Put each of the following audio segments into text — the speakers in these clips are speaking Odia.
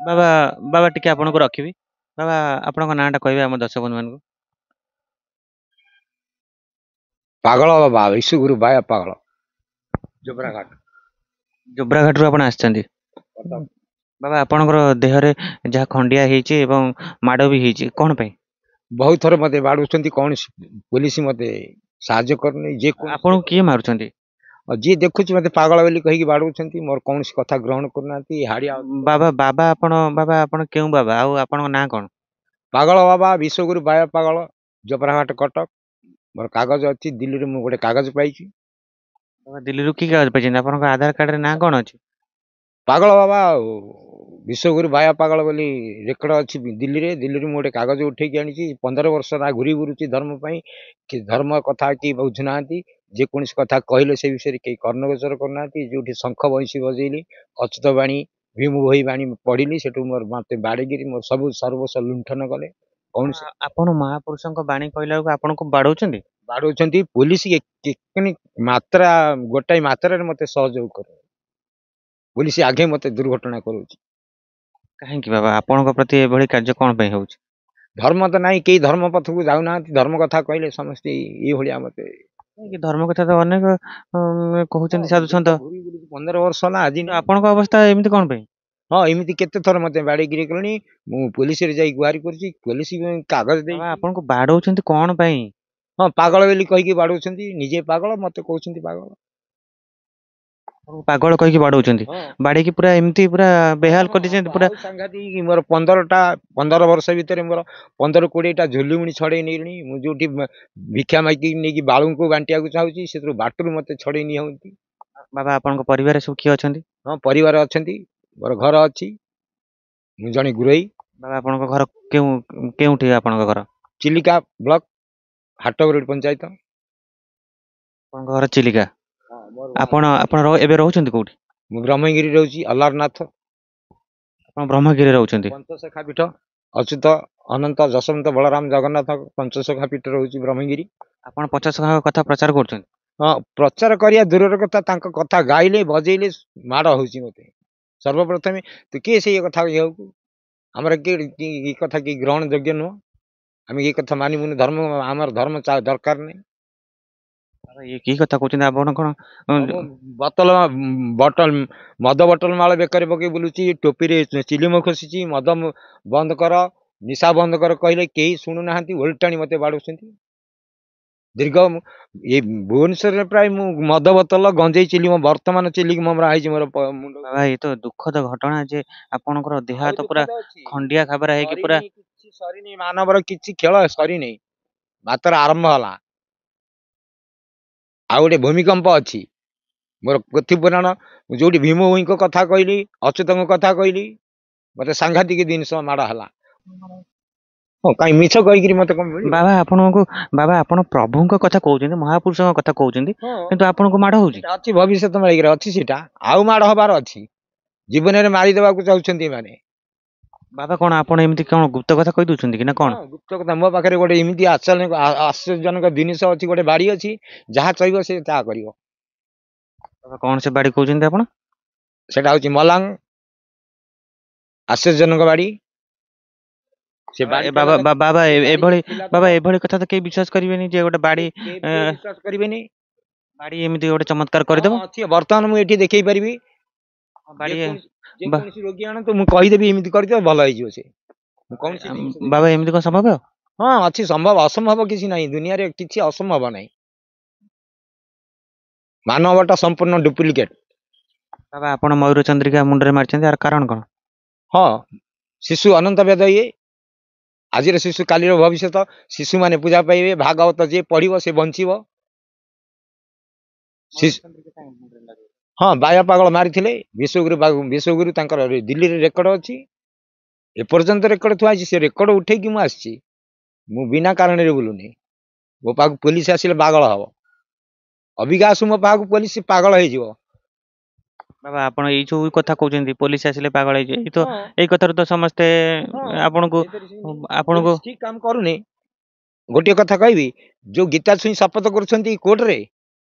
ବାବା ବାବା ଟିକେ ଆପଣଙ୍କୁ ରଖିବି। ବାବା ଆପଣଙ୍କ ନାଁଟା କହିବେ ଆମ ଦର୍ଶକ ବନ୍ଧୁମାନଙ୍କୁ। ପାଗଳ ବାବା ବିଶ୍ୱଗୁରୁ ବାୟା ପାଗଳ ଜୋବ୍ରାଘାଟ ଜୋବ୍ରାଘାଟରୁ ଆପଣ ଆସିଛନ୍ତି। ବାବା ଆପଣଙ୍କର ଦେହରେ ଯାହା ଖଣ୍ଡିଆ ହେଇଛି ଏବଂ ମାଡ଼ ବି ହେଇଛି କଣ ପାଇଁ? ବହୁତ ଥର ମତେ ବାଡୁଛନ୍ତି, କୌଣସି ପୋଲିସ ମତେ ସାହାଯ୍ୟ କରୁନି। ଆପଣଙ୍କୁ କିଏ ମାରୁଛନ୍ତି? ଯିଏ ଦେଖୁଛି ମତେ ପାଗଳ ବୋଲି କହିକି ବାଡଉଛନ୍ତି, ମୋର କୌଣସି କଥା ଗ୍ରହଣ କରୁନାହାନ୍ତି। ବାବା ବାବା ଆପଣ କେଉଁ ବାବା ଆଉ ଆପଣଙ୍କ ନାଁ କଣ? ପାଗଳ ବାବା ବିଶ୍ୱଗୁରୁ ବାୟା ପାଗଳ ଜୋବ୍ରାଘାଟ କଟକ। ମୋର କାଗଜ ଅଛି, ଦିଲ୍ଲୀରୁ ମୁଁ ଗୋଟେ କାଗଜ ପାଇଛି। ବାବା ଦିଲ୍ଲୀରୁ କି କାଗଜ ପାଇଛନ୍ତି? ଆପଣଙ୍କ ଆଧାର କାର୍ଡରେ ନାଁ କଣ ଅଛି? ପାଗଳ ବାବା ଆଉ ବିଶ୍ୱଗୁରୁ ବାୟା ପାଗଳ ବୋଲି ରେକର୍ଡ ଅଛି ଦିଲ୍ଲୀରୁ ମୁଁ ଗୋଟେ କାଗଜ ଉଠେଇକି ଆଣିଛି। 15 ବର୍ଷ ହେଲା ଘୁରି ବୁରୁଛି ଧର୍ମ ପାଇଁ। କି ଧର୍ମ କଥା କେହି ବୁଝୁନାହାନ୍ତି। ଯେକୌଣସି କଥା କହିଲେ ସେ ବିଷୟରେ କେହି କର୍ଣ୍ଣଗୋଚର କରୁନାହାନ୍ତି। ଯୋଉଠି ଶଙ୍ଖ ବଂଶୀ ବଜେଇଲି, ଅଚ୍ୟୁତ ବାଣୀ, ଭୀମ ଭୋଇ ବାଣୀ ପଢିଲି, ସେଠୁ ମତେ ବାଡେଇକିରି ମୋର ସବୁ ସର୍ବସ୍ୱ ଲୁଣ୍ଠନ କଲେ। କୌଣସି ଆପଣ ମହାପୁରୁଷଙ୍କ ବାଣୀ କହିଲା ବେଳକୁ ଆପଣଙ୍କୁ ବାଡଉଛନ୍ତି? ବାଡଉଛନ୍ତି। ପୋଲିସ ମାତ୍ରା ଗୋଟାଏ ମାତ୍ରାରେ ମତେ ସହଯୋଗ କରେ। ପୋଲିସ ଆଗେ ମତେ ଦୁର୍ଘଟଣା କରୁଛି। କାହିଁକି ବାବା ଆପଣଙ୍କ ପ୍ରତି ଏଭଳି କାର୍ଯ୍ୟ କଣ ପାଇଁ ହଉଛି? ଧର୍ମ ତ ନାହିଁ, କେହି ଧର୍ମ ପଥକୁ ଯାଉନାହାନ୍ତି। ଧର୍ମ କଥା କହିଲେ ସମସ୍ତେ ଏଇଭଳିଆ ମତେ କି ଧର୍ମ କଥା ତ ଅନେକ କହୁଛନ୍ତି ସାଧୁସନ୍ଥ। 15 ବର୍ଷ ହେଲା ଆଜି କିନ୍ତୁ ଆପଣଙ୍କ ଅବସ୍ଥା ଏମିତି କଣ ପାଇଁ? ହଁ, ଏମିତି କେତେ ଥର ମତେ ବାଡେଇକିରି କଲେଣି। ମୁଁ ପୋଲିସରେ ଯାଇ ଗୁହାରି କରୁଛି। ପୋଲିସ କାଗଜ ବାବା ଦେଇଛି। ଆପଣଙ୍କୁ ବାଡଉଛନ୍ତି କଣ ପାଇଁ? ହଁ, ପାଗଳ ବୋଲି କହିକି ବାଡଉଛନ୍ତି। ନିଜେ ପାଗଳ, ମତେ କହୁଛନ୍ତି ପାଗଳ। ଆପଣଙ୍କୁ ପାଗଳ କହିକି ବାଡଉଛନ୍ତି? ହଁ, ବାଡେଇକି ପୁରା ଏମିତି ପୁରା ବେହାଲ କରିଦେଇଛନ୍ତି ପୁରା। ଆଉ ସାଂଘାତିକ। ମୋର 15 ବର୍ଷ ଭିତରେ ମୋର 15-20ଟା ଝୁଲିମୁଣି ଛଡେଇ ନେଇଣି। ମୁଁ ଯୋଉଠି ଭିକ୍ଷା ମାଗିକି ନେଇକି ବାଳୁଙ୍କୁ ବାଣ୍ଟିବାକୁ ଚାହୁଁଛି, ସେଥିରୁ ବାଟରୁ ମତେ ଛଡେଇ ନିଅନ୍ତି। ବାବା ଆପଣଙ୍କ ପରିବାରରେ ସବୁ କିଏ ଅଛନ୍ତି? ହଁ, ପରିବାର ଅଛନ୍ତି, ମୋର ଘର ଅଛି। ମୁଁ ଜଣେ ଗୁରୋଇ। ବାବା ଆପଣଙ୍କ ଘର କେଉଁଠି ଆପଣଙ୍କ ଘର? ଚିଲିକା ବ୍ଲକ, ହାଟଗୋରଡି ପଞ୍ଚାୟତ। ଆପଣଙ୍କ ଘର ଚିଲିକା? ହଁ, ମୋର ଆପଣ ଏବେ ରହୁଛନ୍ତି କୋଉଠି? ମୁଁ ବ୍ରହ୍ମଗିରି ରହୁଛି, ଅଲାରନାଥ। ଆପଣ ବ୍ରହ୍ମଗିରିରେ ରହୁଛନ୍ତି? ପଞ୍ଚସଖା ପୀଠ, ଅଚ୍ୟୁତ ଅନନ୍ତ ଯଶବନ୍ତ ବଳରାମ ଜଗନ୍ନାଥ ପଞ୍ଚସଖା ପୀଠ ରହୁଛି ବ୍ରହ୍ମଗିରି। ଆପଣ 50 କଥା ପ୍ରଚାର କରୁଛନ୍ତି? ହଁ, ପ୍ରଚାର କରିବା ଦୂରର କଥା, ତାଙ୍କ କଥା ଗାଇଲେ ବଜେଇଲେ ମାଡ ହଉଛି ମତେ। ସର୍ବପ୍ରଥମେ ତୁ କିଏ ସେଇ କଥା କହିବାକୁ? ଆମର କିଏ କଥା କି ଗ୍ରହଣ ଯୋଗ୍ୟ ନୁହଁ। ଆମେ ଏ କଥା ମାନିବୁନି। ଆମର ଧର୍ମ ଦରକାର ନାହିଁ। ଇଏ କି କଥା କହୁଛନ୍ତି ଆପଣ? କଣ ମୁଁ ମଦ ବୋଟଲ ମାଳ ବେକରେ ପକେଇ ବୁଲୁଛି, ଟୋପିରେ ଚିଲିମ ଖୋସିଛି। ମଦ ବନ୍ଦ କର, ନିଶା ବନ୍ଦ କର କହିଲେ କେହି ଶୁଣୁନାହାନ୍ତି। ଓଲଟାଣି ମତେ ବାଡୁଛନ୍ତି। ଏଇ ଭୁବନେଶ୍ୱରରେ ପ୍ରାୟ ମୁଁ ମଦ ବୋତଲ, ଗଞ୍ଜେଇ, ଚିଲିମ, ବର୍ତ୍ତମାନ ଚିଲିମ ମରା ହେଇଛି ମୋର ମୁଣ୍ଡ। ବାବା ଏ ତ ଦୁଃଖଦ ଘଟଣା ଯେ ଆପଣଙ୍କର ଦେହ ଆଉ ହାତ ପୁରା ଦୁଃଖଦ ଅଛି। ଖଣ୍ଡିଆ ଖାବରା ହେଇକି ପୁରା। କିଛି ସରିନି, ମାନବର କିଛି ଖେଳ ସରିନି, ମାତ୍ର ଆରମ୍ଭ ହେଲା। ଆଉ ଗୋଟେ ଭୂମିକମ୍ପ ଅଛି। ମୋର ପୋଥି ପୁରାଣ, ଯୋଉଠି ଭୀମ ଭୋଇଙ୍କ କଥା କହିଲି, ଅଚ୍ୟୁତଙ୍କ କଥା କହିଲି, ମତେ ସାଂଘାତିକ ଜିନିଷ ମାଡ ହେଲା। ହଁ, କାଇଁ ମିଛ କହିକିରି ମତେ କଣ ମିଳିବ? ବାବା ଆପଣ ପ୍ରଭୁଙ୍କ କଥା କହୁଛନ୍ତି, ମହାପୁରୁଷଙ୍କ କଥା କହୁଛନ୍ତି, ହଁ, କିନ୍ତୁ ଆପଣଙ୍କୁ ମାଡ ହଉଛି? ସେଟା ଅଛି, ଭବିଷ୍ୟତ ମାଳିକାରେ ଅଛି ସେଟା। ଆଉ ମାଡ ହବାର ଅଛି। ଜୀବନରେ ମାରିଦେବାକୁ ଚାହୁଁଛନ୍ତି ଏମାନେ। ବାବା କଣ ଆପଣ ଏମିତି କଣ ଗୁପ୍ତ କଥା କହି ଦଉଛନ୍ତି କି ନା ହଁ, କଣ? ଗୁପ୍ତ କଥା। ମୋ ପାଖରେ ଗୋଟେ ଏମିତି ଆଶ୍ଚର୍ଯ୍ୟଜନକ ଜିନିଷ ଅଛି, ଗୋଟେ ବାଡି ଅଛି। ଯାହା ଚାହିଁବ ସେ ତାହା କରିବ। ବାବା କଣ ସେ ବାଡି କହୁଛନ୍ତି ଆପଣ? ସେଟା ହଉଛି ମଲାଙ୍ଗ, ଆଶ୍ଚର୍ଯ୍ୟଜନକ ବାଡି। ସେ ବାଡି ବାବା ଏଭଳି କଥା ତ କେହି ବିଶ୍ୱାସ କରିବେନି ଯେ ଗୋଟେ ବାଡି କେବେ ବିଶ୍ୱାସ କରିବେନି। ବାଡି ଏମିତି ଗୋଟେ ଚମତ୍କାର ହଁ, କରିଦବ। ଅଛି। ବର୍ତ୍ତମାନ ମୁଁ ଏଠି ଦେଖେଇ ପାରିବି। ବାଡି ଯେକୌଣସି ରୋଗୀ ଆଣନ୍ତୁ, ମୁଁ କହିଦେବି ଏମିତି କରିଦିଅ, ଭଲ ହେଇଯିବ ସେ। ମୁଁ କୌଣସି ଜିନିଷ ବାବା ଏମିତି କଣ ସମ୍ଭବ? ହଁ, ଅଛି। ସମ୍ଭବ, ଅସମ୍ଭବ କିଛି ନାହିଁ। ଦୁନିଆରେ କିଛି ଅସମ୍ଭବ ନାହିଁ। ମାନବଟା ସମ୍ପୂର୍ଣ୍ଣ ଡୁପ୍ଲିକେଟ। ବାବା ଆପଣ ମୟୂର ଚନ୍ଦ୍ରିକା ମୁଣ୍ଡରେ ମାରିଛନ୍ତି, ଆର କାରଣ କଣ? ହଁ, ଶିଶୁ ଅନନ୍ତ ବେଦ ଇଏ। ଆଜିର ଶିଶୁ କାଲିର ଭବିଷ୍ୟତ। ଶିଶୁମାନେ ପୂଜା ପାଇବେ। ଭାଗବତ ଯିଏ ପଢିବ ସେ ବଞ୍ଚିବ। ହଁ, ବାୟା ପାଗଳ ମାରିଥିଲେ। ବିଶ୍ୱଗୁରୁ ତାଙ୍କର ଦିଲ୍ଲୀରେ ରେକର୍ଡ ଅଛି। ଏପର୍ଯ୍ୟନ୍ତ ରେକର୍ଡ ଥୁଆ ହେଇଛି। ସେ ରେକର୍ଡ ଉଠେଇକି ମୁଁ ଆସିଛି। ମୁଁ ବିନା କାରଣରେ ବୁଲୁନି। ମୋ ପାଖକୁ ପୋଲିସ ଆସିଲେ ପାଗଳ ହବ। ଅବିକା ଆସୁ ମୋ ପାଖକୁ ପୋଲିସ, ପାଗଳ ହେଇଯିବ। ବାବା ଆପଣ ଏଇ ଯୋଉ କଥା କହୁଛନ୍ତି, ପୋଲିସ ଆସିଲେ ପାଗଳ ହେଇଯିବେ, ଏଇ ତ ହଁ, ଏଇ କଥାରୁ ତ ସମସ୍ତେ ଆପଣଙ୍କୁ ଆପଣଙ୍କୁ ପୋଲିସ ଠିକ କାମ କରୁନି। ଗୋଟିଏ କଥା କହିବି, ଯୋଉ ଗୀତା ଛୁଇଁ ଶପଥ କରୁଛନ୍ତି କୋର୍ଟରେ,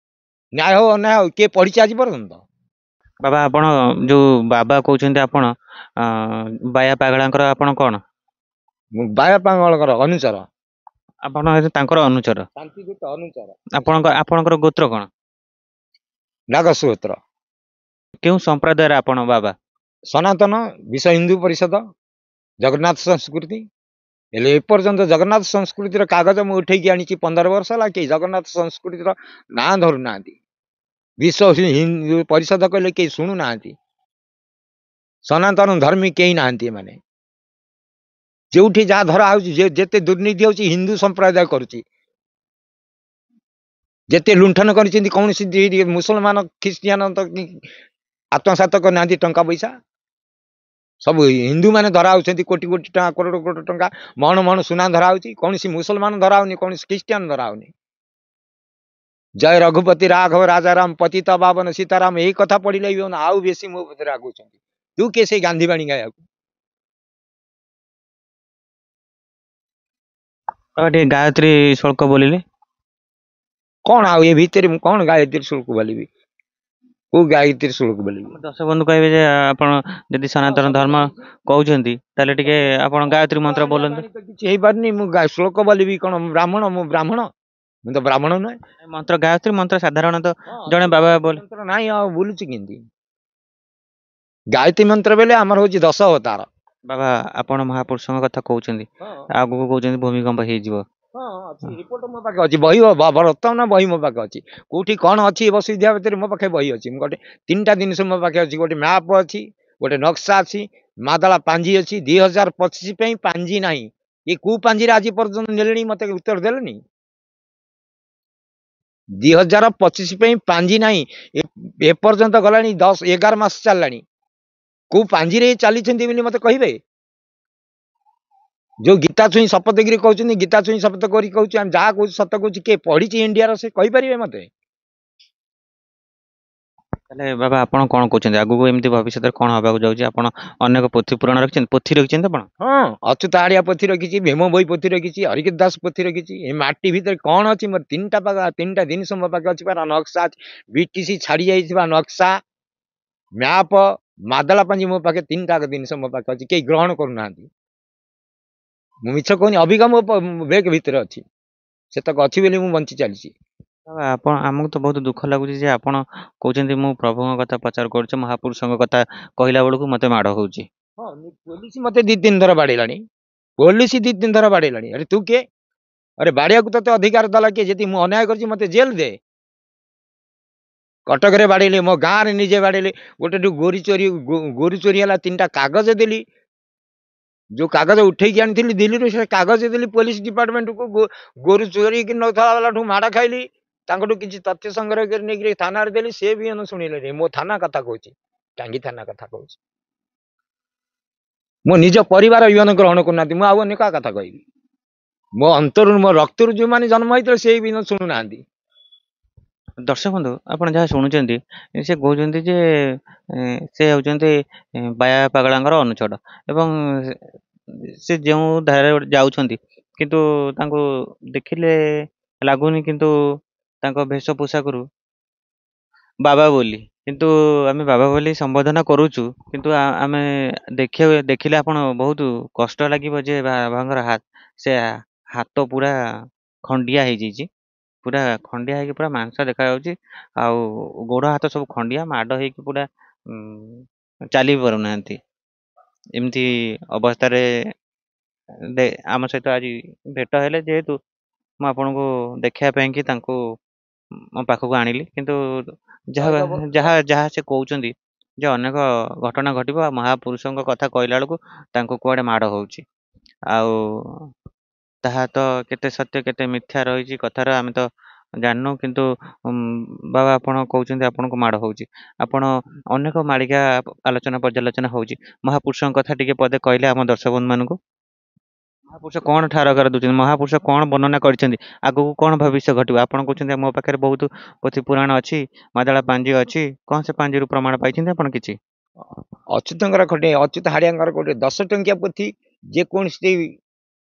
ନ୍ୟାୟ ହଉ ଅନ୍ୟାୟ ହଉ, କିଏ ପଢିଛି ଆଜି ପର୍ଯ୍ୟନ୍ତ? ବାବା ଆପଣ ଯୋଉ ବାବା କହୁଛନ୍ତି ଆପଣ ବାୟା ପାଗଳାଙ୍କର ଆପଣ କଣ? ମୁଁ ବାୟାପାଙ୍ଗଳଙ୍କର ଅନୁଚର, ଆପଣ ତାଙ୍କର ଅନୁଚର। ଶାନ୍ତିଦୂତ ଅନୁଚର, ଆପଣଙ୍କର ଗୋତ୍ର କଣ? ନାଗସୂତ୍ର, କେଉଁ ସମ୍ପ୍ରଦାୟର ଆପଣ ବାବା? ସନାତନ, ବିଶ୍ୱ ହିନ୍ଦୁ ପରିଷଦ, ଜଗନ୍ନାଥ ସଂସ୍କୃତି। ହେଲେ ଏପର୍ଯ୍ୟନ୍ତ ଜଗନ୍ନାଥ ସଂସ୍କୃତିର କାଗଜ ମୁଁ ଉଠେଇକି ଆଣିଛି 15 ବର୍ଷ ହେଲା, କେହି ଜଗନ୍ନାଥ ସଂସ୍କୃତିର ନାଁ ଧରୁନାହାନ୍ତି। ବିଶ୍ୱ ହିନ୍ଦୁ ପରିଷଦ କହିଲେ କେହି ଶୁଣୁନାହାନ୍ତି। ସନାତନ ଧର୍ମୀ କେହି ନାହାନ୍ତି। ଏମାନେ ଯୋଉଠି ଯାହା ଧରା ହଉଛି, ଯେତେ ଦୁର୍ନୀତି ହଉଛି ହିନ୍ଦୁ ସମ୍ପ୍ରଦାୟ କରୁଛି। ଯେତେ ଲୁଣ୍ଠନ କରିଛନ୍ତି, କୌଣସି ମୁସଲମାନ ଖ୍ରୀଷ୍ଟିଆନ ତ ଆତ୍ମସାତ କରିନାହାନ୍ତି ଟଙ୍କା ପଇସା। ସବୁ ହିନ୍ଦୁ ମାନେ ଧରା ହଉଛନ୍ତି, କୋଟି କୋଟି ଟଙ୍କା, କରୋଡ଼ କରୋଡ଼ ଟଙ୍କା, ମଣ ମଣ ସୁନା ଧରା ହଉଛି। କୌଣସି ମୁସଲମାନ ଧରା ହଉନି, କୌଣସି ଖ୍ରୀଷ୍ଟିଆନ ଧରା ହଉନି। ଜୟ ରଘୁପତି ରାଘବ ରାଜାରାମ ପତିତ ପାବନ ସୀତାରାମ, ଏଇ କଥା ପଢିଲେ ଆଉ ବେଶୀ ମୋ ଭିତରେ ଆଗୁଛନ୍ତି। ତୁ କିଏ ସେଇ ଗାନ୍ଧୀ ବାଣୀ ଗାଇବାକୁ? ବାବା ଟିକେ ଗାୟତ୍ରୀ ଶ୍ଲୋକ ବୋଲିଲେ। କଣ ଆଉ ଏ ଭିତରେ ମୁଁ କଣ ଗାୟତ୍ରୀ ଶ୍ଲୋକ ବୋଲିବି? କୋଉ ଗାୟତ୍ରୀ ଶ୍ଲୋକ ବୋଲିବି? ଆମ ଦର୍ଶକ ବନ୍ଧୁ କହିବେ ଯେ ଆପଣ ଯଦି ସନାତନ ଧର୍ମ କହୁଛନ୍ତି ତାହେଲେ ଟିକେ ଆପଣ ଗାୟତ୍ରୀ ମନ୍ତ୍ର ବୋଲନ୍ତୁ। କିଛି ହେଇପାରୁନି, ମୁଁ ଶ୍ଲୋକ ବୋଲିବି କଣ? ବ୍ରାହ୍ମଣ, ମୁଁ ବ୍ରାହ୍ମଣ? ମୁଁ ତ ବ୍ରାହ୍ମଣ ନୁହେଁ। ମନ୍ତ୍ର ଗାୟତ୍ରୀ ମନ୍ତ୍ର ସାଧାରଣତଃ ଜଣେ ବାବା ବୋଲେ। ମନ୍ତ୍ର ନାହିଁ ଆଉ ବୁଲୁଛି କେମିତି? ଗାୟତ୍ରୀ ମନ୍ତ୍ର ବେଲେ ଆମର ହଉଛି 10 ଅବତାର। ବାବା ଆପଣ ମହାପୁରୁଷଙ୍କ କଥା କହୁଛନ୍ତି, ଆଗକୁ କହୁଛନ୍ତି ଭୂମିକମ୍ପ ହେଇଯିବ। ହଁ ଅଛି, ରିପୋର୍ଟ ମୋ ପାଖେ ଅଛି, ବହି ବର୍ତ୍ତମାନ ବହି ମୋ ପାଖେ ଅଛି। କୋଉଠି କଣ ଅଛି ବସୁବିଧା ଭିତରେ ମୋ ପାଖେ ବହି ଅଛି। ମୁଁ ଗୋଟେ 3ଟା ଜିନିଷ ମୋ ପାଖେ ଅଛି। ଗୋଟେ ମ୍ୟାପ ଅଛି, ଗୋଟେ ନକ୍ସା ଅଛି, ମାଦଳା ପାଞ୍ଜି ଅଛି। 2025 ପାଇଁ ପାଞ୍ଜି ନାହିଁ। ଏ କୋଉ ପାଞ୍ଜିରେ ଆଜି ପର୍ଯ୍ୟନ୍ତ ନେଲେଣି, ମତେ ଉତ୍ତର ଦେଲେନି। 2025 ପାଇଁ ପାଞ୍ଜି ନାହିଁ। ଏପର୍ଯ୍ୟନ୍ତ ଗଲାଣି 10-11 ମାସ ଚାଲିଲାଣି। କୋଉ ପାଞ୍ଜିରେ ଚାଲିଛନ୍ତି ବୋଲି ମତେ କହିବେ? ଯୋଉ ଗୀତା ଛୁଇଁ ଶପଥଗିରି କହୁଛନ୍ତି, ଗୀତା ଛୁଇଁ ଶପଥ କରି କହୁଛି, ଆମେ ଯାହା କହୁଛୁ ସତ କହୁଛି। କିଏ ପଢିଛି ଇଣ୍ଡିଆର, ସେ କହିପାରିବେ ମତେ? ତାହେଲେ ବାବା ଆପଣ କଣ କହୁଛନ୍ତି, ଆଗକୁ ଏମିତି ଭବିଷ୍ୟତରେ କଣ ହବାକୁ ଯାଉଛି? ଆପଣ ଅନେକ ପୋଥି ପୁରାଣ ରଖିଛନ୍ତି, ପୋଥି ରଖିଛନ୍ତି ଆପଣ? ହଁ, ଅଚ୍ୟୁତ ଆଡିଆ ପୋଥି ରଖିଛି, ଭୀମ ବୋଇ ପୋଥି ରଖିଛି, ହରିକେଶ ଦାସ ପୋଥି ରଖିଛି। ଏ ମାଟି ଭିତରେ କଣ ଅଛି? ମୋର 3ଟା ଜିନିଷ ମୋ ପାଖେ ଅଛି। ନକ୍ସା ଅଛି, ବ୍ରିଟିଶ ଛାଡି ଯାଇଥିବା ନକ୍ସା, ମ୍ୟାପ, ମାଦଳା ପାଞ୍ଜି ମୋ ପାଖେ 3ଟା ଜିନିଷ ମୋ ପାଖେ ଅଛି। କେହି ଗ୍ରହଣ କରୁନାହାନ୍ତି। ମୁଁ ମିଛ କହୁନି, ଅବିକା ମୋ ବେଗ ଭିତରେ ଅଛି। ସେତକ ଅଛି ବୋଲି ମୁଁ ବଞ୍ଚି ଚାଲିଛି। ଆପଣ ଆମକୁ ତ ବହୁତ ଦୁଃଖ ଲାଗୁଛି ଯେ ଆପଣ କହୁଛନ୍ତି ମୁଁ ପ୍ରଭୁଙ୍କ କଥା ପ୍ରଚାର କରୁଛି, ମହାପୁରୁଷଙ୍କ କଥା କହିଲା ବେଳକୁ ମତେ ମାଡ଼ ହଉଛି। ହଁ, ପୋଲିସ ମତେ 2-3 ଥର ବାଡେଇଲାଣି। ପୋଲିସ 2-3 ଥର ବାଡେଇଲାଣି। ଆରେ ତୁ କିଏ? ଆରେ ବାଡିବାକୁ ତତେ ଅଧିକାର ଦେଲା କିଏ? ଯଦି ମୁଁ ଅନ୍ୟାୟ କରିଛି ମତେ ଜେଲ ଦେ। କଟକରେ ବାଡେଇଲେ, ମୋ ଗାଁରେ ନିଜେ ବାଡେଇଲେ। ଗୋଟେ ଗୋରୁ ଚୋରି ହେଲା, 3ଟା କାଗଜ ଦେଲି। ଯୋଉ କାଗଜ ଉଠେଇକି ଆଣିଥିଲି ଦିଲ୍ଲୀରୁ, ସେ କାଗଜ ଦେଲି ପୋଲିସ ଡିପାର୍ଟମେଣ୍ଟକୁ। ଗୋରୁ ଚୋରିକି ନଉଥିଲା ବେଲାଠୁ ମାଡ ଖାଇଲି। ତାଙ୍କଠୁ କିଛି ତଥ୍ୟ ସଂଗ୍ରହ କରି ନେଇକି ଥାନାରେ ଦେଲି। ସେ ବି ଶୁଣିଲେନି। ମୋ ଥାନା କଥା କହୁଛି, ଟାଙ୍ଗି ଥାନା କଥା କହୁଛି। ମୋ ନିଜ ପରିବାର ଗ୍ରହଣ କରୁନାହାନ୍ତି। ମୁଁ ଆଉ ଅନ୍ୟ କାହା କଥା କହିବି? ମୋ ଅନ୍ତରରୁ, ମୋ ରକ୍ତରୁ ଯୋଉମାନେ ଜନ୍ମ ହେଇଥିଲେ, ସେ ବି ଶୁଣୁନାହାନ୍ତି। ଦର୍ଶକ ବନ୍ଧୁ ଆପଣ ଯାହା ଶୁଣୁଛନ୍ତି, ସେ କହୁଛନ୍ତି ଯେ ସେ ହେଉଛନ୍ତି ବାୟା ପାଗଳାଙ୍କର ଅନୁଚର ଏବଂ ସେ ଯେଉଁ ଧାରାରେ ଯାଉଛନ୍ତି, କିନ୍ତୁ ତାଙ୍କୁ ଦେଖିଲେ ଲାଗୁନି, କିନ୍ତୁ ତାଙ୍କ ବେଶପୋଷାକରୁ ବାବା ବୋଲି। କିନ୍ତୁ ଆମେ ବାବା ବୋଲି ସମ୍ବୋଧନ କରୁଛୁ, କିନ୍ତୁ ଆମେ ଦେଖିଲେ ଆପଣ ବହୁତ କଷ୍ଟ ଲାଗିବ ଯେ ବାବାଙ୍କର ସେ ହାତ ପୁରା ଖଣ୍ଡିଆ ହେଇଯାଇଛି। ପୁରା ଖଣ୍ଡିଆ ହେଇକି ପୁରା ମାଂସ ଦେଖାଯାଉଛି, ଆଉ ଗୋଡ଼ ହାତ ସବୁ ଖଣ୍ଡିଆ ମାଡ଼ ହେଇକି ପୁରା ଚାଲି ପାରୁନାହାନ୍ତି। ଏମିତି ଅବସ୍ଥାରେ ଆମ ସହିତ ଆଜି ଭେଟ ହେଲେ, ଯେହେତୁ ମୁଁ ଆପଣଙ୍କୁ ଦେଖିବା ପାଇଁ କି ତାଙ୍କୁ ମୋ ପାଖକୁ ଆଣିଲି। କିନ୍ତୁ ଯାହା ଯାହା ଯାହା ସେ କହୁଛନ୍ତି ଯେ ଅନେକ ଘଟଣା ଘଟିବ, ଆଉ ମହାପୁରୁଷଙ୍କ କଥା କହିଲା ବେଳକୁ ତାଙ୍କୁ କୁଆଡ଼େ ମାଡ଼ ହଉଛି। ଆଉ ତାହା ତ କେତେ ସତ୍ୟ କେତେ ମିଥ୍ୟା ରହିଛି କଥାର ଆମେ ତ ଜାଣିନୁ, କିନ୍ତୁ ବାବା ଆପଣ କହୁଛନ୍ତି ଆପଣଙ୍କୁ ମାଡ଼ ହଉଛି। ଆପଣ ଅନେକ ମାଳିକା ଆଲୋଚନା ପର୍ଯ୍ୟାଲୋଚନା ହଉଛି, ମହାପୁରୁଷଙ୍କ କଥା ଟିକେ ପଦେ କହିଲେ ଆମ ଦର୍ଶକ ବନ୍ଧୁମାନଙ୍କୁ। ମହାପୁରୁଷ କଣ ଠାରକାର ଦଉଛନ୍ତି, ମହାପୁରୁଷ କଣ ବର୍ଣ୍ଣନା କରିଛନ୍ତି, ଆଗକୁ କଣ ଭବିଷ୍ୟ ଘଟିବ? ଆପଣ କହୁଛନ୍ତି ମୋ ପାଖରେ ବହୁତ ପୋଥି ପୁରାଣ ଅଛି, ମାଦଳା ପାଞ୍ଜି ଅଛି, କଣ ସେ ପାଞ୍ଜିରୁ ପ୍ରମାଣ ପାଇଛନ୍ତି ଆପଣ କିଛି? ଅଚ୍ୟୁତଙ୍କର ଗୋଟେ, ଅଚ୍ୟୁତ ହାଡିଆଙ୍କର ଗୋଟେ 10 ଟଙ୍କିଆ ପୋଥି ଯେକୌଣସି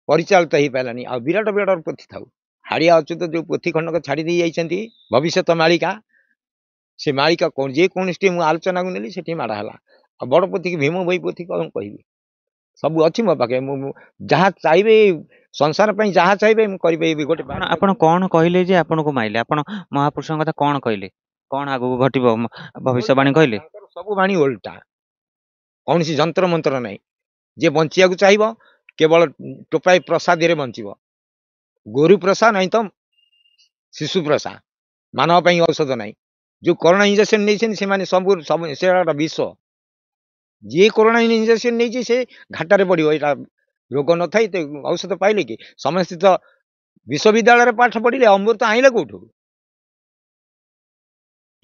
ପରିଚାଳିତ ହେଇପାରିଲାନି। ଆଉ ବିରାଟ ବିରାଟ ପୋଥି ଥାଉ। ହାଡିଆ ଅଚ୍ୟୁତ ଯୋଉ ପୋଥି ଖଣ୍ଡକ ଛାଡି ଦେଇ ଯାଇଛନ୍ତି, ଭବିଷ୍ୟତ ମାଳିକା, से मालिका कौन जेकोसी मुझे आलोचना को नेली से माड़ है बड़ पोथी की भीम भई पोथी कौन कह सब अच्छी मो पाखे जहाँ चाहिए संसार पर जहाँ चाहिए मुझे गोटे ଆପଣ ଆପଣ କଣ କହିଲେ ଯେ ଆପଣଙ୍କୁ ମାଇଲେ? ଆପଣ ମହାପୁରୁଷଙ୍କ କଥା କଣ କହିଲେ? କଣ ଆଗକୁ ଘଟିବ ଭବିଷ୍ୟବାଣୀ କହିଲେ? सब बाणी ओल्टा कौन सी जंत्र मंत्र नहीं जे बंचिया चाहिए केवल टोपाई प्रसाद बंचब गोरु प्रसाद नहीं तो शिशु प्रसाद मानव पर औषध नहीं जो कोरोना इंजेक्शन नहीं सब सब से विष जी कोरोना इंजेक्शन नहीं से घाटे पड़ो यहाँ रोग न थी तो औषध पाइले कि समस्ते तो विश्वविद्यालय पाठ पढ़े अमृत आईले कौटू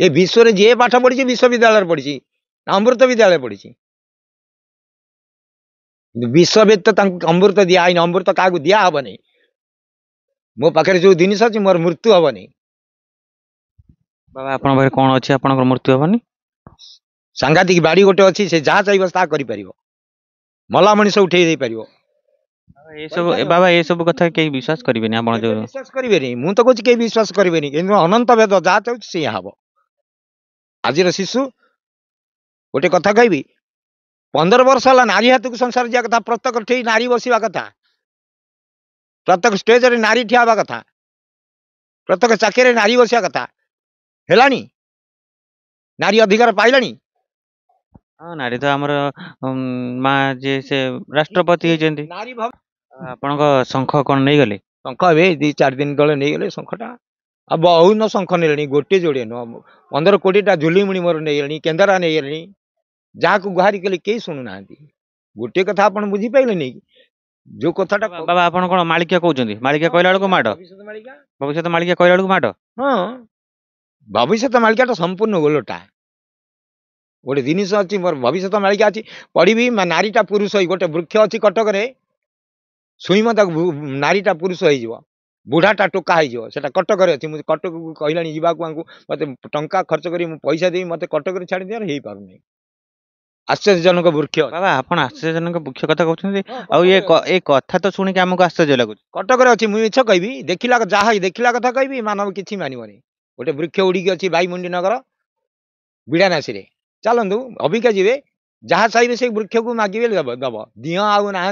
ये विश्व जी पाठ पढ़ी विश्वविद्यालय पढ़ी अमृत विद्यालय पढ़ी विश्वविद तो अमृत दिया अमृत क्या दिया हम नहीं मो पाखे जो जिन अच्छी मोर मृत्यु हम नहीं बाबा आपन पाखे कौन अच्छी आप मृत्यु हेनी सांघातिक बाड़ी गोटे अच्छी से जहाँ चाहिए ता कर मला मनीष उठे दे पार बाबा ये सब कथा कहीं विश्वास करेंगे आप जो विश्वास करेंगे मुझे तो कहे कहीं विश्वास करेंगे कि अनंत वेद जहाँ चाहूँ से हम आज शिशु गोटे कथा कहबी 15 वर्ष है नारी हाथ को संसार जा कथा प्रत्येक ठीक नारी बसवा कथा प्रत्येक स्टेज रे नारी ठिया हवा कथा प्रत्येक चाकरी नारी बसवा कथा है नारी अधिकार पाइलानी हाँ नारी तो आमर माँ जे से राष्ट्रपति होती नारी भाव आपण शंख कौन नहीं गले शंख ए 2-4 दिन तले नहीं गले शंखटा अब बहुत न शंख ने गोटे जोड़े नुह 15 कोटी झुलीमुणी मोर नहीं केंदरा नहीं जहाँ को गुहारी कले कई शुणुना गोटे कथा आप बुझी पाइले नहीं जो कथाटा बाबा आप कौन मालिका कहते मालिका कहला बेलू माड़ भविष्य मालिका कहला बेलू माड़ हाँ भविष्य मालिकाटा संपूर्ण गोलटा गोटे जिनिस अच्छी मोर भविष्य मालिका अच्छी पढ़ी नारीटा पुरुष गोटे वृक्ष अच्छी कटक छुईम नारीटा पुरुष हो बुढ़ाटा टोका होटा कटक अच्छी मुझे कटक को कहला जावाक मत टा खर्च कर पैसा दे मत कटक छाड़ दियार हो पार नहीं आश्चर्यजनक वृक्ष बाबा आप आश्चर्यजनक वृक्ष कथा कहते ये कथा तो शुणिक आमको आश्चर्य लगुच कटक अच्छी मुझे मिछ कहबी देखला जहाँ देखला कथा कहबी मानव किसी मानवनी गोटे वृक्ष उड़ीकी अच्छी बाईमुंडी नगर बिड़ानासी रे चलतु अबिका जी जहाँ चाहिए से वृक्ष को मागे दब दिह आउ ना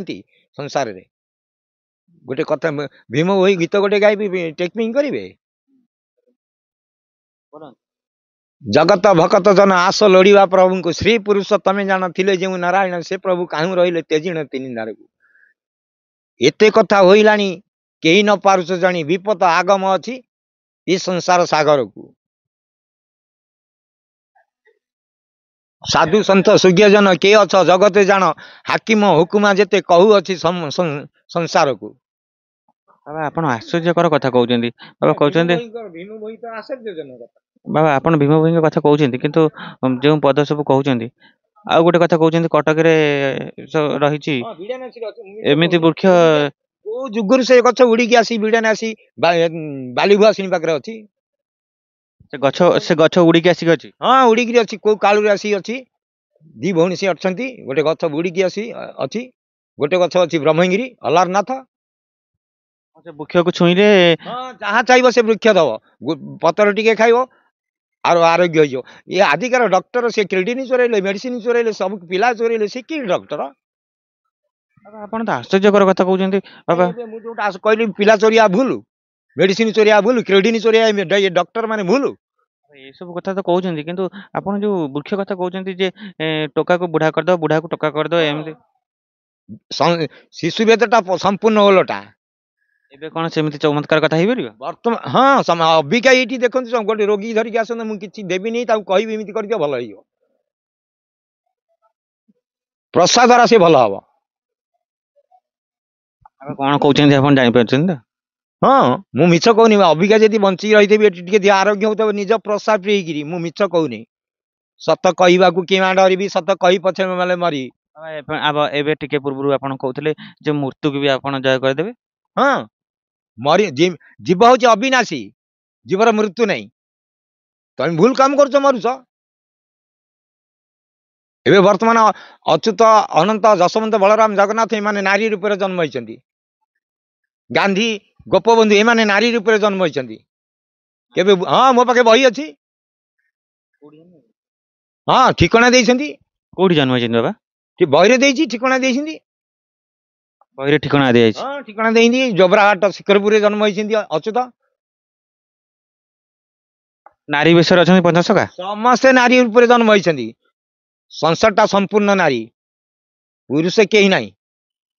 संसार रे गोटे कथा भीम वही गीत गोटे गायबी टेक्निंग करेंगे जगत भकत जन आस लोड़ा प्रभु को श्री पुरुष तमें जान थिले जो नारायण से प्रभु कहूँ रही तेजिण तीन दार को एते कथा होइलानी कहीं न पारुछ जानी विपद आगम अच्छी ये संसार सागर को साधु संत सुज्ञजन के अछ जगते जान हाकिम हुकुमा जेते कहू अच्छी संसार को बाबा आप आश्चर्यकर कथा कहते बाबा कहते भीम भई तो आश्चर्यजनक बाबा आप भीम भई कथा कहते किंतु जो पद सब कहते आउ गोटे कथा कहते कटक रही एमती वृक्ष को जुगुर से गछ उड़ी आसी बिड़ाने आसी बालीभुआ श्रेणी पाखे अच्छी से गछ उड़ीकी आसिक अच्छी हाँ उड़ीकी अच्छी को कालू आसी अच्छी दी भौणी सी अच्छा गोटे गछ उड़ीकी आसी अच्छी गोटे गछ अच्छी ब्रह्मगिरी अलारनाथ वृक्ष को छुईले जहाँ चाहिए से वृक्ष दब पतर टिके खाइब आर आरोग्य हो ये आदिकार डॉक्टर से किडनी चोरैले मेडिसिन चोरैले सब पिला चोरैले से कि डॉक्टर आप तो आश्चर्यकर कथा कहते बाबा मुझे कहली पिला चोरिया भूल मेडिसिन चोरिया भूल किडनी चोरिया डॉक्टर माने भूल ये सब कथा तो कहते किंतु आपण जो वृक्ष कथा कहते जे टोका को बुढ़ा करदो बुढ़ा को टोका करदो एमती शिशु वेदटा संपूर्ण ओलटा एबे कौन सेमती चमत्कार कथा ही परिबा वर्तमान हाँ अबिका ये देखो गोटे रोगी धरिक आस मुझे देवी नहीं कहबी एमती कर भल हो प्रसाद द्वारा से भल हम कौन कहते आप जापर हाँ मु मिछ कहूनी अबिका जब बंची रही आरोग्य हो निज प्रसाद पीकरी मु मिछ कहूनी सत कहवा किए डरबी सत कही पछे माले मरी एबे टिके पूर्व आप कहते जो मृत्यु को भी आप जय करदे हाँ मरी जीव हूँ अविनाशी जीवर मृत्यु नहीं तुम भूल काम कर मरुच एवं वर्तमान अच्युत अनंत जशवंत बलराम जगन्नाथ एमाने नारी रूप में जन्म होती गांधी गोपबंधु एमाने नारी रूप में जन्म होती हाँ मो पाखे बही अच्छी ହଁ ଠିକଣା ଦେଇଛନ୍ତି, କୋଉଠି ଜନ୍ମ ହେଇଛନ୍ତି ବାବା? ବହିରେ ଦେଇଛି ଠିକଣା ଦେଇଛନ୍ତି। ବହିରେ ଠିକଣା ଦିଆଯାଇଛି। ହଁ ଠିକଣା ଦେଇଛନ୍ତି, ଜୋବ୍ରାହାଟ ଶିକରପୁରରେ ଜନ୍ମ ହେଇଛନ୍ତି ଅଚ୍ୟୁତ। ନାରୀ ବେଶରେ ଅଛନ୍ତି ପଞ୍ଚସଖା। ସମସ୍ତେ ନାରୀ ଉପରେ ଜନ୍ମ ହେଇଛନ୍ତି। ସଂସାରଟା ସମ୍ପୂର୍ଣ୍ଣ ନାରୀ, ପୁରୁଷ କେହି ନାହିଁ।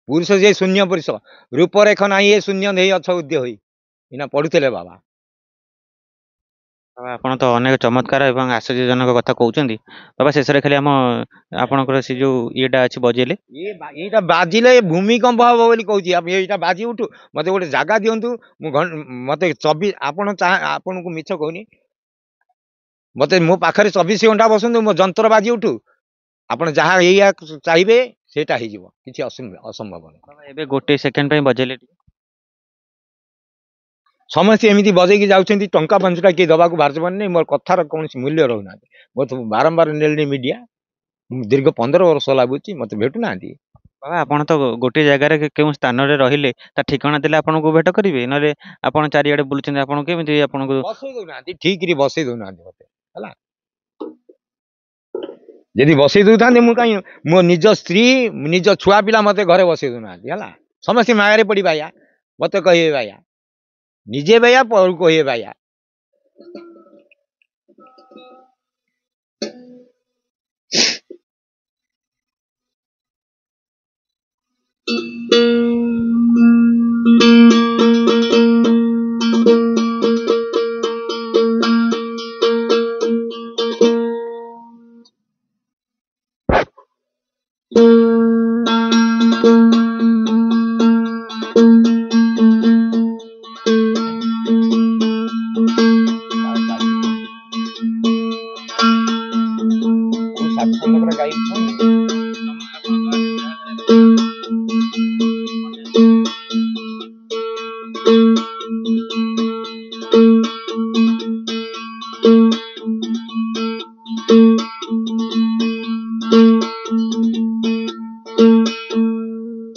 ପୁରୁଷ ଯେ ଶୂନ୍ୟ ପୁରୁଷ, ରୂପରେଖ ନାହିଁ ଏ ଶୂନ୍ୟ ନେଇ ଅଛ ଉଦ୍ୟ ହୋଇ, ଏଇନା ପଢୁଥିଲେ ବାବା। ବାବା ଆପଣ ତ ଅନେକ ଚମତ୍କାର ଏବଂ ଆଶ୍ଚର୍ଯ୍ୟଜନକ କଥା କହୁଛନ୍ତି। ବାବା ଶେଷରେ ଖାଲି ଆପଣଙ୍କର ସେ ଯୋଉ ଇଏଟା ଅଛି ବଜେଇଲେ। ଏଇଟା ବାଜିଲେ ଭୂମିକମ୍ପ ହବ ବୋଲି କହୁଛି। ଏଇଟା ବାଜି ଉଠୁ, ମତେ ଗୋଟେ ଜାଗା ଦିଅନ୍ତୁ। ମତେ ଆପଣଙ୍କୁ ମିଛ କହୁନି, ମତେ ମୋ ପାଖରେ 24 ଘଣ୍ଟା ବସନ୍ତୁ, ମୋ ଯନ୍ତ୍ର ବାଜି ଉଠୁ, ଆପଣ ଯାହା ଏଇଆ ଚାହିଁବେ ସେଇଟା ହେଇଯିବ, କିଛି ଅସମ୍ଭବ ନାହିଁ। ବାବା ଏବେ ଗୋଟେ ସେକେଣ୍ଡ ପାଇଁ ବଜେଇଲେ ଟିକେ। ସମସ୍ତେ ଏମିତି ବଜେଇକି ଯାଉଛନ୍ତି, ଟଙ୍କା 5ଟା କିଏ ଦବାକୁ ବାହାରିଛ ମାନେ ମୋର କଥାର କୌଣସି ମୂଲ୍ୟ ରହୁନାହାନ୍ତି। ମୋର ବାରମ୍ବାର ନେଲିଣି ମିଡିଆ, ଦୀର୍ଘ 15 ବର୍ଷ ଲାଗୁଛି, ମତେ ଭେଟୁନାହାନ୍ତି। ବାବା ଆପଣ ତ ଗୋଟେ ଜାଗାରେ କେଉଁ ସ୍ଥାନରେ ରହିଲେ ତା ଠିକଣା ଦେଲେ ଆପଣଙ୍କୁ ଭେଟ କରିବେ, ନହେଲେ ଆପଣ ଚାରିଆଡେ ବୁଲୁଛନ୍ତି, ଆପଣଙ୍କୁ କେମିତି ଆପଣଙ୍କୁ ବସେଇ ଦଉନାହାନ୍ତି, ଠିକରେ ବସେଇ ଦଉନାହାନ୍ତି ମତେ ହେଲା। ଯଦି ବସେଇ ଦଉଥାନ୍ତି ମୁଁ କାହିଁ, ମୋ ନିଜ ସ୍ତ୍ରୀ ନିଜ ଛୁଆ ପିଲା ମତେ ଘରେ ବସେଇ ଦଉନାହାନ୍ତି ହେଲା। ସମସ୍ତେ ମାୟାରେ ପଡି ବାୟା, ମତେ କହିବେ ବାୟା, ନିଜେ ବାୟା ପରକୁ କହିବେ ବାୟା।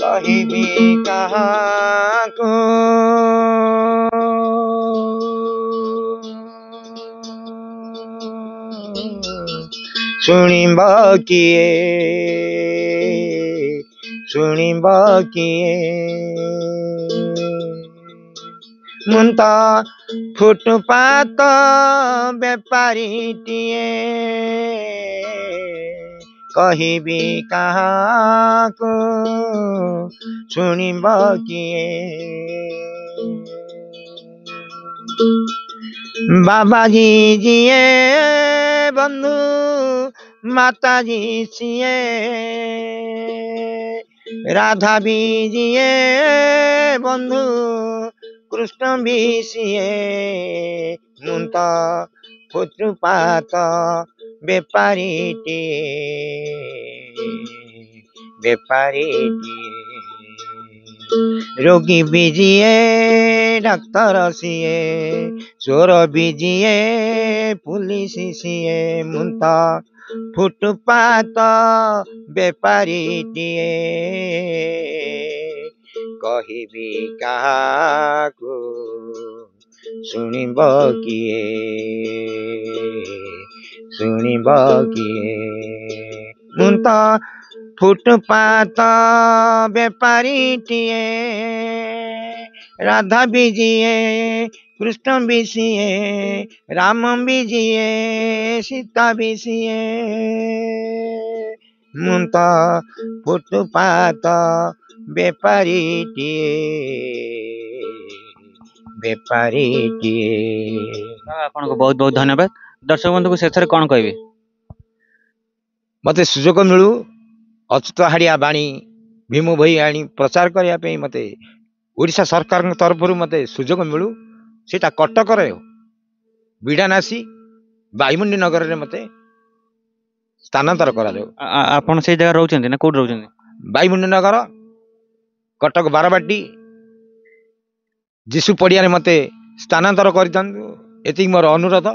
କହିବି କାହାକୁ ଶୁଣିବ କିଏ, ଶୁଣିବ କିଏ, ମୁଁ ତ ଫୁଟପାତ ବେପାରୀଟିଏ, କହିବି କାହାକୁ ଶୁଣିବ କିଏ। ବାବାଜୀ ଯିଏ ବନ୍ଧୁ, ମାତାଜୀ ସିଏ, ରାଧା ବି ଯିଏ ବନ୍ଧୁ, କୃଷ୍ଣ ବି ସିଏ, ମୁଁ ତ ଫୁଟପାତ ବେପାରୀଟିଏ, ବେପାରୀଟିଏ। ରୋଗୀ ବି ଯିଏ ଡାକ୍ତର ସିଏ, ଚୋର ବି ଯିଏ ପୁଲିସ ସିଏ, ମୁଁ ତ ଫୁଟପାତ ବେପାରୀଟିଏ, କହିବି କାହାକୁ ଶୁଣିବ କିଏ, ଶୁଣିବ କିଏ, ମୁଁ ତ ଫୁଟପାତ ବେପାରୀଟିଏ, ରାଧା ବି ଯିଏ କୃଷ୍ଣ ବି ସିଏ, ରାମ ବି ଯିଏ ସୀତା ବି ସିଏ, ମୁଁ ତ ଫୁଟପାତ ବେପାରୀଟିଏ, ବେପାରୀଟିଏ। ଆପଣଙ୍କୁ ବହୁତ ବହୁତ ଧନ୍ୟବାଦ। ଦର୍ଶକ ବନ୍ଧୁକୁ ଶେଷରେ କଣ କହିବେ? ମତେ ସୁଯୋଗ ମିଳୁ, ଅଚ୍ୟୁତ ହାଡ଼ିଆ ବାଣୀ ଭୀମ ଭୋଇ ଆଣି ପ୍ରଚାର କରିବା ପାଇଁ ମତେ ଓଡ଼ିଶା ସରକାରଙ୍କ ତରଫରୁ ମତେ ସୁଯୋଗ ମିଳୁ। ସେଇଟା କଟକରେ ବିଡ଼ାନାସୀ ବାଇମୁଣ୍ଡି ନଗରରେ ମତେ ସ୍ଥାନାନ୍ତର କରାଯାଉ। ଆପଣ ସେଇ ଜାଗାରେ ରହୁଛନ୍ତି ନା କୋଉଠି ରହୁଛନ୍ତି? ବାଇମୁଣ୍ଡି ନଗର, କଟକ ବାରବାଟୀ ଯିଶୁ ପଡ଼ିଆରେ ମତେ ସ୍ଥାନାନ୍ତର କରିଥାନ୍ତୁ, ଏତିକି ମୋର ଅନୁରୋଧ।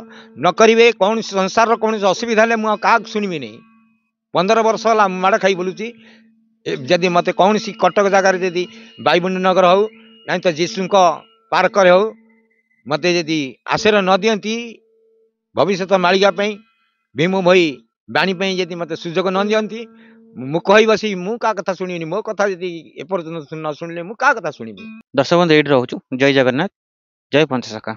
ନ କରିବେ, କୌଣସି ସଂସାରର କୌଣସି ଅସୁବିଧା ହେଲେ ମୁଁ ଆଉ କାହାକୁ ଶୁଣିବି ନାହିଁ। 15 ବର୍ଷ ହେଲା ମାଡ଼ ଖାଇ ବୁଲୁଛି। ଯଦି ମତେ କୌଣସି କଟକ ଜାଗାରେ ଯଦି ବାଇମୁଣ୍ଡି ନଗର ହଉ, ନାଇଁ ତ ଯୀଶୁଙ୍କ ପାର୍କରେ ହଉ, ମତେ ଯଦି ଆଶ୍ରୟ ନ ଦିଅନ୍ତି ଭବିଷ୍ୟତ ମାଳିକା ପାଇଁ, ଭୀମ ଭୋଇ ବାଣୀ ପାଇଁ ଯଦି ମୋତେ ସୁଯୋଗ ନ ଦିଅନ୍ତି ମୁଁ କହି ବସି ମୁଁ କାହା କଥା ଶୁଣିବିନି। ମୋ କଥା ଯଦି ଏପର୍ଯ୍ୟନ୍ତ ନ ଶୁଣିଲେ ମୁଁ କାହା କଥା ଶୁଣିବି। ଦର୍ଶକ ବନ୍ଧୁ ଏଇଠି ରହୁଛୁ। ଜୟ ଜଗନ୍ନାଥ, ଜୟ ପଞ୍ଚସଖା।